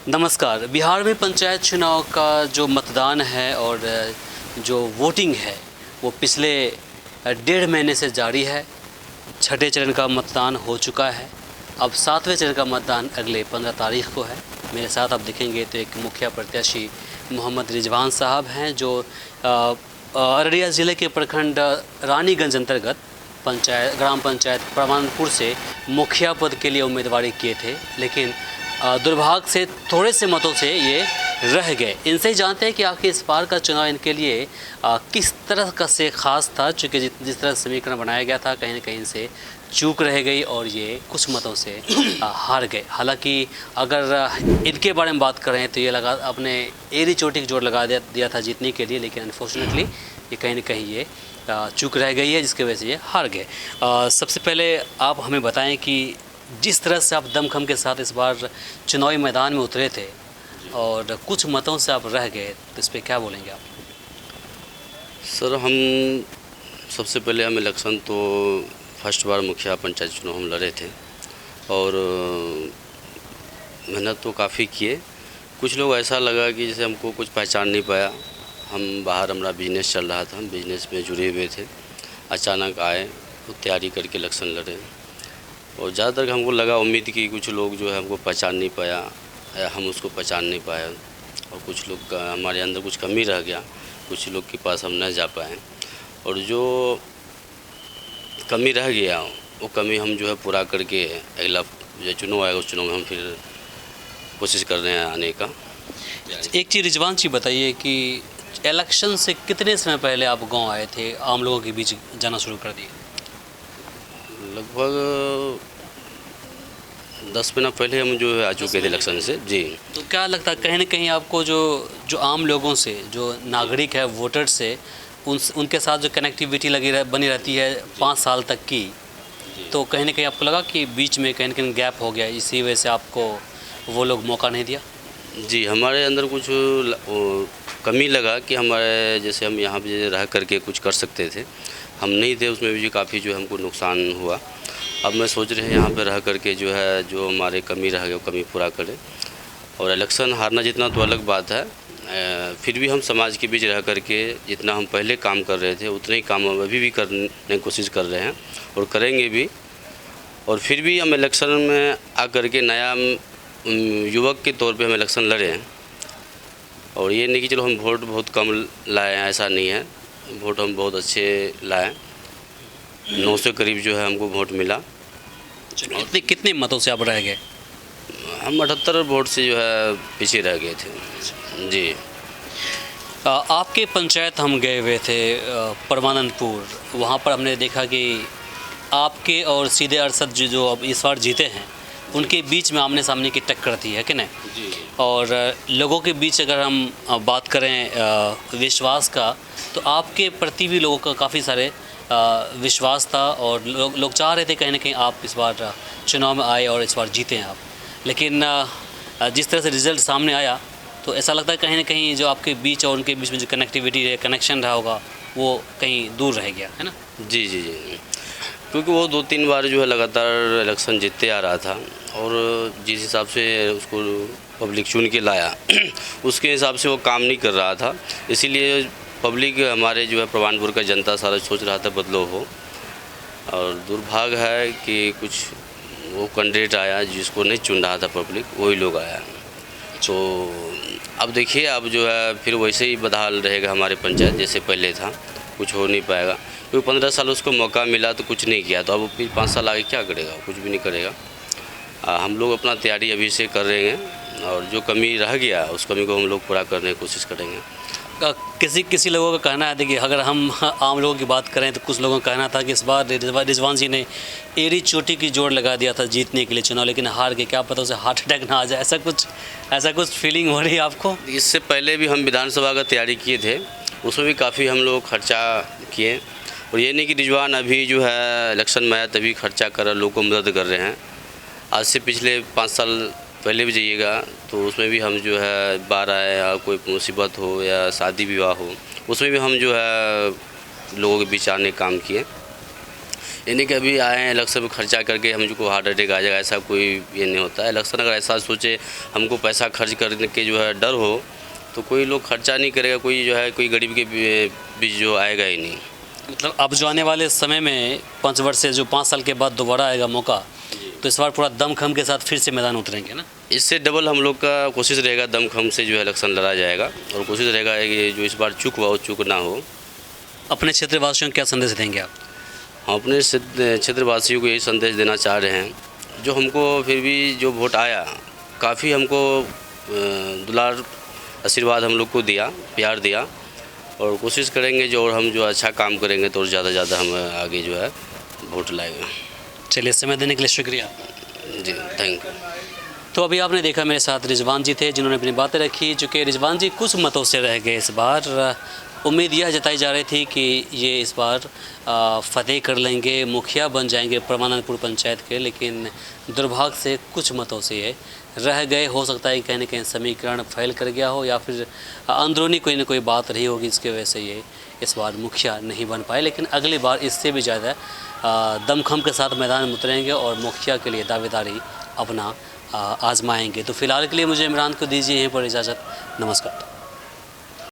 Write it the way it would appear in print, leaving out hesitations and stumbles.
नमस्कार। बिहार में पंचायत चुनाव का जो मतदान है और जो वोटिंग है वो पिछले 1.5 महीने से जारी है। छठे चरण का मतदान हो चुका है। अब 7वें चरण का मतदान अगले 15 तारीख को है। मेरे साथ आप देखेंगे तो एक मुखिया प्रत्याशी मोहम्मद रिजवान साहब हैं जो अररिया ज़िले के प्रखंड रानीगंज अंतर्गत ग्राम पंचायत परमानपुर से मुखिया पद के लिए उम्मीदवारी किए थे, लेकिन दुर्भाग्य से थोड़े से मतों से ये रह गए। इनसे ही जानते हैं कि आखिर इस बार का चुनाव इनके लिए किस तरह का से ख़ास था, चूँकि जिस तरह समीकरण बनाया गया था कहीं न कहीं से चूक रह गई और ये कुछ मतों से हार गए। हालांकि अगर इनके बारे में बात करें तो ये लगा अपने एड़ी चोटी की जोड़ लगा दिया था जीतने के लिए, लेकिन अनफॉर्चुनेटली ये कहीं न कहीं ये चूक रह गई है, जिसकी वजह से ये हार गए। सबसे पहले आप हमें बताएं कि जिस तरह से आप दमखम के साथ इस बार चुनावी मैदान में उतरे थे और कुछ मतों से आप रह गए, तो इस पर क्या बोलेंगे आप? सर, हम सबसे पहले हम इलेक्शन तो फर्स्ट बार मुखिया पंचायत चुनाव हम लड़े थे और मेहनत तो काफ़ी किए। कुछ लोग ऐसा लगा कि जैसे हमको कुछ पहचान नहीं पाया। हम बाहर हमारा बिजनेस चल रहा था, हम बिजनेस में जुड़े हुए थे। अचानक आए तो तैयारी करके इलेक्शन लड़े और ज़्यादातर हमको लगा उम्मीद कि कुछ लोग जो है हमको पहचान नहीं पाया या हम उसको पहचान नहीं पाए और कुछ लोग का हमारे अंदर कुछ कमी रह गया, कुछ लोग के पास हम न जा पाए और जो कमी रह गया वो कमी हम जो है पूरा करके अगला जो चुनाव आएगा उस चुनाव में हम फिर कोशिश कर रहे हैं आने का। एक चीज़ रिजवान जी बताइए कि इलेक्शन से कितने समय पहले आप गांव आए थे, आम लोगों के बीच जाना शुरू कर दिए? लगभग 10 महीना पहले हम जो है आ चुके थे इलेक्शन से। जी, तो क्या लगता है कहीं ना कहीं आपको जो आम लोगों से, जो नागरिक है, वोटर से उनके साथ जो कनेक्टिविटी बनी रहती है 5 साल तक की, तो कहीं ना कहीं आपको लगा कि बीच में कहीं ना कहीं गैप हो गया, इसी वजह से आपको वो लोग मौका नहीं दिया? जी, हमारे अंदर कुछ कमी लगा कि हमारे जैसे हम यहाँ पे रह करके कुछ कर सकते थे, हम नहीं थे, उसमें भी काफ़ी जो हमको नुकसान हुआ। अब मैं सोच रहे हैं यहाँ पे रह करके जो है जो हमारे कमी रह गए वो कमी पूरा करें। और इलेक्शन हारना जितना तो अलग बात है, फिर भी हम समाज के बीच रह करके जितना हम पहले काम कर रहे थे उतने ही काम हम अभी भी करने की कोशिश कर रहे हैं और करेंगे भी। और फिर भी हम इलेक्शन में आ करके नया युवक के तौर पे हम इलेक्शन लड़े हैं और ये नहीं कि चलो हम वोट बहुत कम लाए हैं, ऐसा नहीं है। वोट हम बहुत अच्छे लाए, 900 करीब जो है हमको वोट मिला। कितने मतों से आप रह गए? हम 78 वोट से जो है पीछे रह गए थे। जी, आपके पंचायत हम गए हुए थे परमानंदपुर, वहाँ पर हमने देखा कि आपके और सीधे अरशद जो अब इस बार जीते हैं उनके बीच में आमने सामने की टक्कर थी, है कि नहीं? जी। और लोगों के बीच अगर हम बात करें विश्वास का, तो आपके प्रति भी लोगों का काफ़ी सारे विश्वास था और लोग चाह रहे थे कहीं ना कहीं आप इस बार चुनाव में आए और इस बार जीते हैं आप। लेकिन जिस तरह से रिज़ल्ट सामने आया तो ऐसा लगता है कहीं ना कहीं जो आपके बीच और उनके बीच में जो कनेक्टिविटी कनेक्शन रहा होगा वो कहीं दूर रह गया, है ना? जी जी जी, क्योंकि वो 2-3 बार जो है लगातार इलेक्शन जीतते आ रहा था और जिस हिसाब से उसको पब्लिक चुन के लाया उसके हिसाब से वो काम नहीं कर रहा था। इसीलिए पब्लिक हमारे जो है परमानपुर का जनता सारा सोच रहा था बदलाव हो और दुर्भाग्य है कि कुछ वो कैंडिडेट आया जिसको नहीं चुन रहा था पब्लिक, वही लोग आया। तो अब देखिए, अब जो है फिर वैसे ही बदहाल रहेगा हमारे पंचायत जैसे पहले था, कुछ हो नहीं पाएगा। क्योंकि 15 साल उसको मौका मिला तो कुछ नहीं किया, तो अब फिर 5 साल आगे क्या करेगा? कुछ भी नहीं करेगा। हम लोग अपना तैयारी अभी से कर रहे हैं और जो कमी रह गया उस कमी को हम लोग पूरा करने की कोशिश करेंगे। किसी लोगों का कहना है, देखिए अगर हम आम लोगों की बात करें तो कुछ लोगों का कहना था कि इस बार रिजवान जी ने एड़ी चोटी की जोड़ लगा दिया था जीतने के लिए चुनाव, लेकिन हार गए। क्या पता उसे हार्ट अटैक ना आ जाए, ऐसा कुछ फीलिंग हो रही है आपको? इससे पहले भी हम विधानसभा का तैयारी किए थे, उसमें भी काफ़ी हम लोग खर्चा किए और ये नहीं कि रिजवान अभी जो है इलेक्शन में आया तभी खर्चा कर लोगों को मदद कर रहे हैं। आज से पिछले 5 साल पहले भी जाइएगा तो उसमें भी हम जो है बाहर आए या कोई मुसीबत हो या शादी विवाह हो, उसमें भी हम जो है लोगों के बीच आने काम किए। यानी कि अभी आए हैं इलेक्शन में खर्चा करके हमको हार्ट अटैक आ जाएगा, ऐसा कोई ये नहीं होता है। इलेक्शन अगर ऐसा सोचे हमको पैसा खर्च करने के जो है डर हो तो कोई लोग खर्चा नहीं करेगा, कोई जो है कोई गरीब के बीच जो आएगा ही नहीं। मतलब अब जो आने वाले समय में 5 वर्ष से जो 5 साल के बाद दोबारा आएगा मौका, तो इस बार पूरा दमखम के साथ फिर से मैदान उतरेंगे ना? इससे डबल हम लोग का कोशिश रहेगा, दमखम से जो है इलेक्शन लड़ा जाएगा और कोशिश रहेगा कि जो इस बार चूक हुआ वो चूक ना हो। अपने क्षेत्रवासियों को क्या संदेश देंगे आप? हम अपने क्षेत्रवासियों को यही संदेश देना चाह रहे हैं, जो हमको फिर भी जो वोट आया काफ़ी हमको दुलार आशीर्वाद हम लोग को दिया, प्यार दिया, और कोशिश करेंगे जो और हम जो अच्छा काम करेंगे तो ज़्यादा ज़्यादा हम आगे जो है वोट लाएंगे। चलिए, समय देने के लिए शुक्रिया जी, थैंक यू। तो अभी आपने देखा मेरे साथ रिजवान जी थे जिन्होंने अपनी बातें रखी। चूँकि रिजवान जी कुछ मतों से रह गए इस बार, उम्मीद यह जताई जा रही थी कि ये इस बार फतेह कर लेंगे, मुखिया बन जाएंगे परमानंदपुर पंचायत के, लेकिन दुर्भाग्य से कुछ मतों से ये रह गए। हो सकता है कि कहीं ना कहीं समीकरण फैल कर गया हो या फिर अंदरूनी कोई ना कोई बात रही होगी जिसकी वजह से ये इस बार मुखिया नहीं बन पाए। लेकिन अगली बार इससे भी ज़्यादा दमखम के साथ मैदान में उतरेंगे और मुखिया के लिए दावेदारी अपना आजमाएंगे। तो फिलहाल के लिए मुझे इमरान को दीजिए यहीं पर इजाज़त। नमस्कार।